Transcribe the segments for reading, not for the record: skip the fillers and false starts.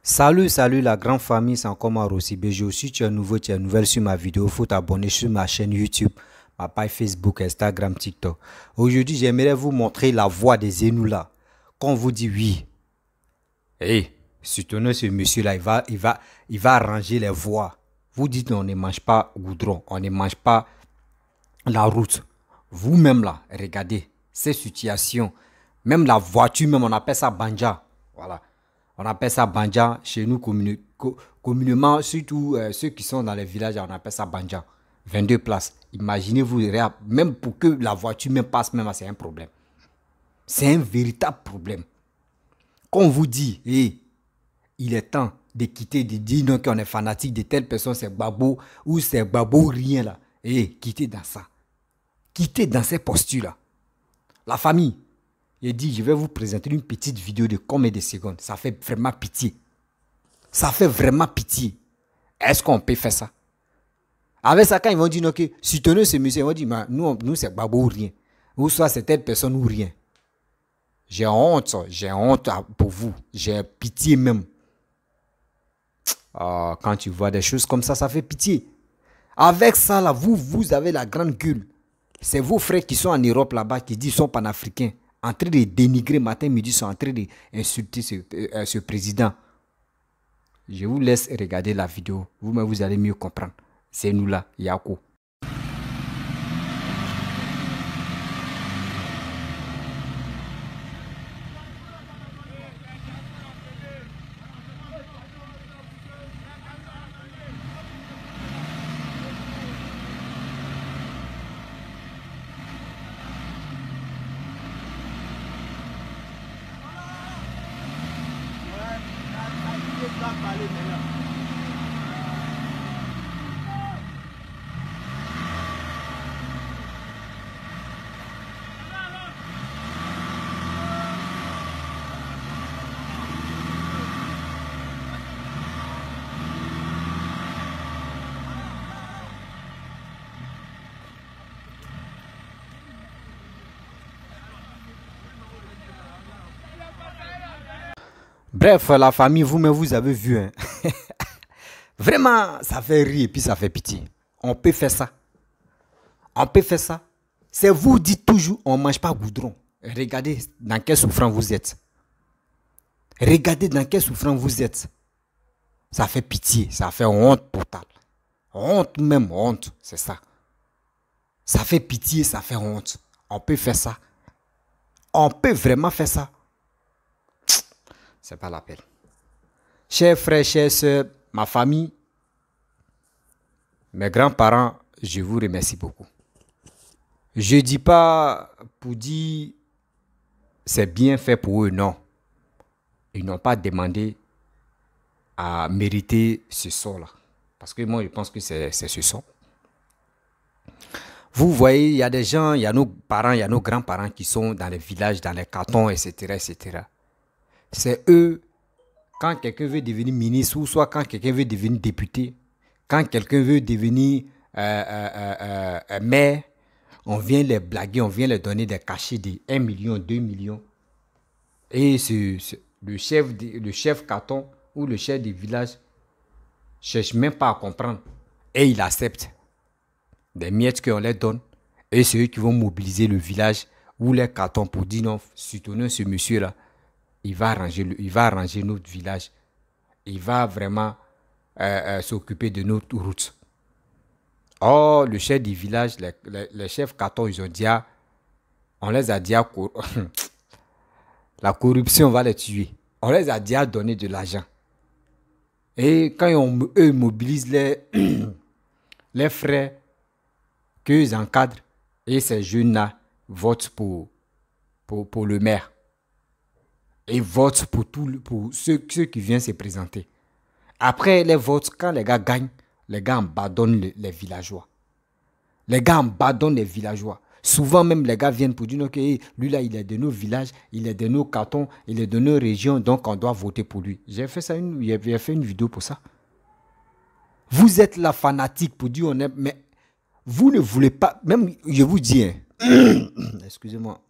Salut la grande famille, c'est encore moi Rossi BG. Si tu es nouveau, tu es nouvelle sur ma vidéo, il faut t'abonner sur ma chaîne YouTube, ma page Facebook, Instagram, TikTok. Aujourd'hui, j'aimerais vous montrer la voix des Zenoula. Quand on vous dit oui, soutenez ce monsieur-là, il va arranger les voix. Vous dites on ne mange pas goudron, on ne mange pas la route. Vous-même là, regardez ces situations. Même la voiture, même on appelle ça banja. Voilà. On appelle ça banja chez nous communément, surtout ceux qui sont dans les villages, on appelle ça banja. 22 places. Imaginez-vous, même pour que la voiture même passe, même c'est un problème. C'est un véritable problème. Quand on vous dit, il est temps de quitter, de dire non qu'on est fanatique de telle personne, c'est babo ou c'est babo rien là. Quittez dans ça. Quittez dans ces postures-là. La famille, il dit, je vais vous présenter une petite vidéo de combien de secondes. Ça fait vraiment pitié. Ça fait vraiment pitié. Est-ce qu'on peut faire ça? Avec ça, quand ils vont dire, ok, soutenez ce monsieur, ils vont dire, nous c'est babo ou rien. Ou soit c'est telle personne ou rien. J'ai honte pour vous. J'ai pitié même. Quand tu vois des choses comme ça fait pitié. Avec ça, là, vous avez la grande gueule. C'est vos frères qui sont en Europe là-bas, qui disent qu'ils sont panafricains, en train de dénigrer matin, midi, sont en train d'insulter ce président. Je vous laisse regarder la vidéo. Vous allez mieux comprendre. C'est nous là, Yako. Bref, la famille, vous-même, vous avez vu. Hein? Vraiment, ça fait rire et puis ça fait pitié. On peut faire ça. On peut faire ça. C'est vous dites toujours, on ne mange pas goudron. Regardez dans quelle souffrance vous êtes. Regardez dans quelle souffrance vous êtes. Ça fait pitié, ça fait honte totale. Honte même, honte, c'est ça. Ça fait pitié, ça fait honte. On peut faire ça. On peut vraiment faire ça. C'est pas la peine. Chers frères, chères sœurs, ma famille, mes grands-parents, je vous remercie beaucoup. Je ne dis pas pour dire c'est bien fait pour eux, non. Ils n'ont pas demandé à mériter ce sort-là. Parce que moi, je pense que c'est ce sort. Vous voyez, il y a des gens, il y a nos parents, il y a nos grands-parents qui sont dans les villages, dans les cantons, etc., etc. C'est eux, quand quelqu'un veut devenir ministre, ou soit quand quelqu'un veut devenir député, quand quelqu'un veut devenir maire, on vient les blaguer, on vient les donner des cachets de 1 million, 2 millions. Et le chef canton ou le chef du village ne cherche même pas à comprendre. Et il accepte des miettes qu'on leur donne. Et c'est eux qui vont mobiliser le village ou les cantons pour dire non, soutenons ce monsieur-là. Il va arranger notre village. Il va vraiment s'occuper de notre route. Oh, le chef du village, les chefs cantons, ils ont dit, on les a dit, la corruption va les tuer. On les a dit à donner de l'argent. Et quand eux mobilisent les frères qu'ils encadrent, et ces jeunes-là votent pour le maire. Et votent pour ceux qui viennent se présenter. Après les votes, quand les gars gagnent, les gars abandonnent les villageois. Les gars abandonnent les villageois. Souvent même, les gars viennent pour dire que lui là, il est de nos villages, il est de nos cantons, il est de nos régions, donc on doit voter pour lui. J'ai fait une vidéo pour ça. Vous êtes la fanatique pour dire on est... Mais vous ne voulez pas... Même, je vous dis... Hein, excusez-moi.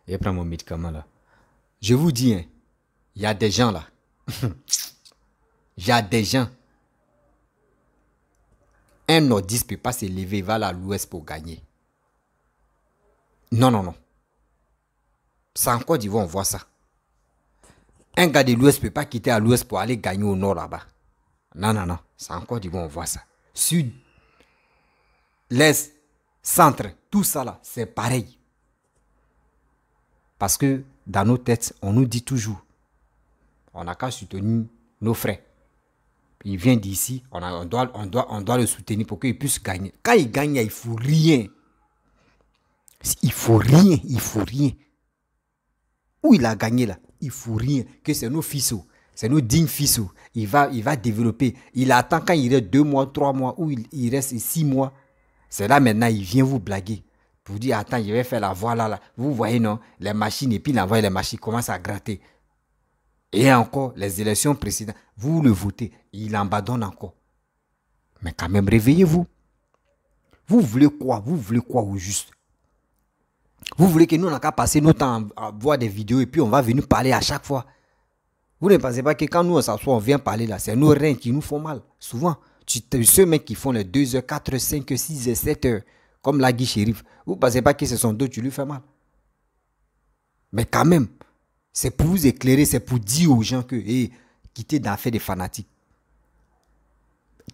Je prends mon médicament là. Je vous dis, hein, il y a des gens là Il y a des gens. Un nordiste ne peut pas se lever, il va à l'ouest pour gagner. Non, non, non. C'est en Côte d'Ivoire, on voit ça. Un gars de l'ouest ne peut pas quitter à l'ouest pour aller gagner au nord là-bas. Non, non, non. C'est en Côte d'Ivoire, on voit ça. Sud, l'est, centre, tout ça là, c'est pareil. Parce que dans nos têtes, on nous dit toujours, on n'a qu'à soutenir nos frères. Il vient d'ici, on doit le soutenir pour qu'il puisse gagner. Quand il gagne, il ne faut rien. Il faut rien, il faut rien. Où il a gagné là, il ne faut rien. Que c'est nos fils, c'est nos dignes fils. Il va développer. Il attend quand il reste 2 mois, 3 mois, ou il reste 6 mois. C'est là maintenant, il vient vous blaguer. Pour vous dire, attends, je vais faire la voie là. Vous voyez, non, les machines, et puis il envoie les machines, commencent à gratter. Et encore, les élections précédentes, vous le votez, il abandonne encore. Mais quand même, réveillez-vous. Vous voulez quoi? Vous voulez quoi au juste? Vous voulez que nous, on n'a qu'à passer notre temps à voir des vidéos et puis on va venir parler à chaque fois. Vous ne pensez pas que quand nous, on s'assoit, on vient parler là, c'est nos reins qui nous font mal. Souvent, ceux mecs qui font les 2 heures, 4 heures, 5 heures, 6 heures, 7 heures, comme Lagui Chérif, vous ne pensez pas que ce sont deux, tu lui fais mal. Mais quand même, c'est pour vous éclairer, c'est pour dire aux gens que, quittez d'en faire des fanatiques.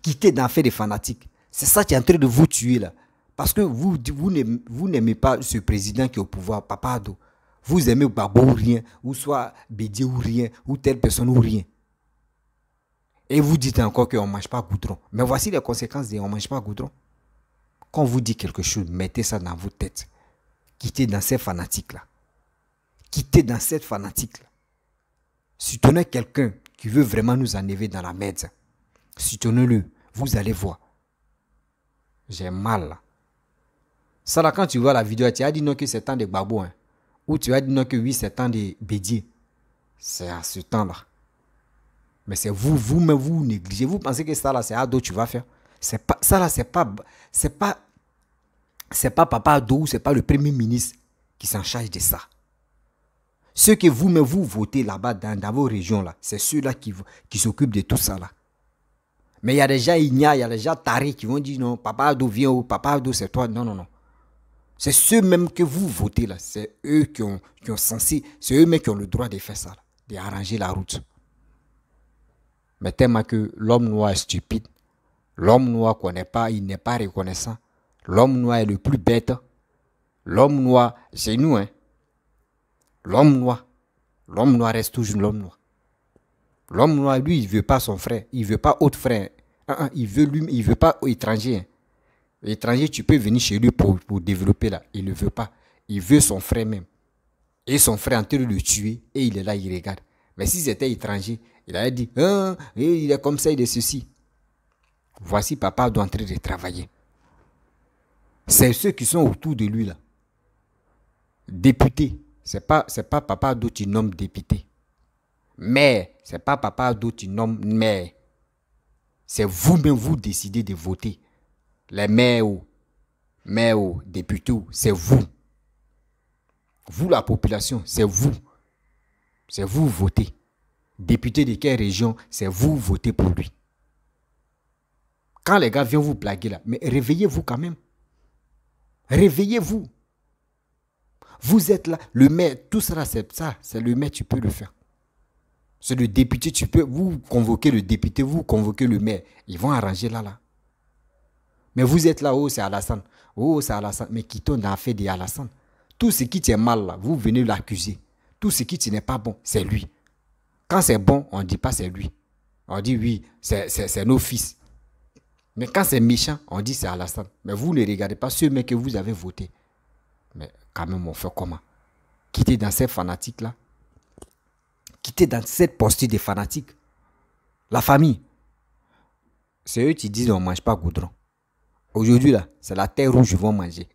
Quittez d'en faire des fanatiques. C'est ça qui est en train de vous tuer là. Parce que vous n'aimez pas ce président qui est au pouvoir, Papa Ado. Vous aimez Gbagbo ou rien, ou soit Bédié ou rien, ou telle personne ou rien. Et vous dites encore qu'on ne mange pas goudron. Mais voici les conséquences de on ne mange pas goudron. Quand on vous dit quelque chose, mettez ça dans vos têtes. Quittez dans ces fanatiques-là. Quittez dans cette fanatique-là. Soutenez quelqu'un qui veut vraiment nous enlever dans la merde. Soutenez-le. Vous allez voir. J'ai mal là. Ça là, quand tu vois la vidéo, tu as dit non que c'est temps de Gbagbo. Hein. Ou tu as dit non que oui, c'est temps de Bédié. C'est à ce temps-là. Mais c'est vous-même, vous négligez. Vous pensez que ça là, c'est Ado tu vas faire. C'est pas, ça là, c'est pas Papa Ado ou c'est pas le Premier ministre qui s'en charge de ça. Ceux que vous-même, vous votez là-bas dans vos régions là, c'est ceux-là qui s'occupent de tout ça là. Mais il y a des gens ignares, il y a des gens tarés qui vont dire non, Papa Ado vient ou Papa Ado c'est toi. Non, non, non. C'est ceux-mêmes que vous votez là. C'est eux qui ont censé, c'est eux-mêmes qui ont le droit de faire ça, là, d'arranger la route. Mais tellement que l'homme noir est stupide, l'homme noir ne connaît pas, il n'est pas reconnaissant. L'homme noir est le plus bête. L'homme noir, c'est nous, hein. L'homme noir reste toujours l'homme noir. L'homme noir, lui, il ne veut pas son frère, il ne veut pas autre frère. Il veut pas étranger. Hein. Étranger, tu peux venir chez lui pour développer là. Il ne veut pas. Il veut son frère même. Et son frère est en train de le tuer et il est là, il regarde. Mais si c'était étranger, il allait dire, il est comme ça, il est ceci. Voici Papa doit entrer de travailler. C'est ceux qui sont autour de lui là. Député. C'est pas Papa Ado qui nomme député. Mais c'est pas Papa Ado qui nomme maire. C'est vous-même, vous décidez de voter. Les maires ou députés, c'est vous. Vous, la population, c'est vous. C'est vous votez. Député de quelle région, c'est vous votez pour lui. Quand les gars viennent vous blaguer là, mais réveillez-vous quand même. Réveillez-vous. Vous êtes là, le maire, tout ça, c'est le maire, tu peux le faire. C'est le député, tu peux, vous convoquez le député, vous convoquez le maire. Ils vont arranger là. Mais vous êtes là, c'est Alassane. C'est Alassane. Mais quittons dans l'affaire de Alassane. Tout ce qui tient mal là, vous venez l'accuser. Tout ce qui n'est pas bon, c'est lui. Quand c'est bon, on ne dit pas c'est lui. On dit oui, c'est nos fils. Mais quand c'est méchant, on dit c'est Alassane. Mais vous ne regardez pas ceux que vous avez votés. Mais quand même, on fait comment? Quitter dans ces fanatiques-là. Quitter dans cette posture des fanatiques. La famille. C'est eux qui disent on ne mange pas goudron. Aujourd'hui, là, c'est la terre rouge qu'ils vont manger.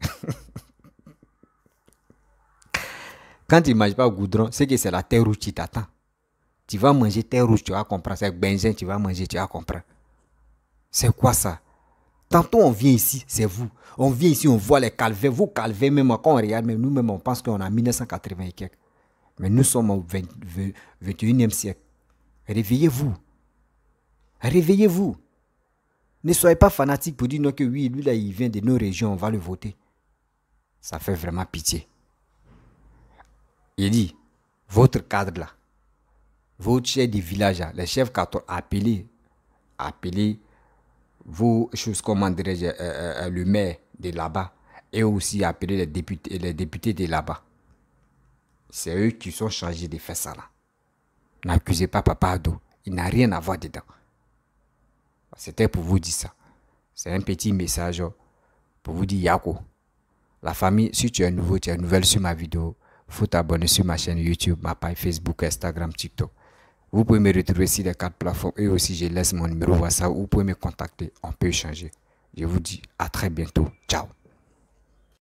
Quand ils ne mangent pas goudron, c'est que c'est la terre rouge qui t'attend. Tu vas manger terre rouge, tu vas comprendre. C'est benzène, tu vas manger, tu vas comprendre. C'est quoi ça? Tantôt on vient ici, c'est vous. On vient ici, on voit les calvaires. Vous calvaires, même quand on regarde, même nous-mêmes, on pense qu'on a 1980 et quelques. Mais nous sommes au 21e siècle. Réveillez-vous. Réveillez-vous. Ne soyez pas fanatique pour dire non que oui, lui là, il vient de nos régions, on va le voter. Ça fait vraiment pitié. Il dit, votre cadre là, votre chef du village là, les chefs qui ont appelé vos choses, comment dirais-je, le maire de là-bas, et aussi appelé les députés de là-bas. C'est eux qui sont chargés de faire ça là. N'accusez pas Papa Ado. Il n'a rien à voir dedans. C'était pour vous dire ça. C'est un petit message pour vous dire Yako. La famille, si tu es nouveau, tu es nouvelle sur ma vidéo, il faut t'abonner sur ma chaîne YouTube, ma page Facebook, Instagram, TikTok. Vous pouvez me retrouver sur les 4 plateformes et aussi je laisse mon numéro WhatsApp. Vous pouvez me contacter, on peut échanger. Je vous dis à très bientôt. Ciao.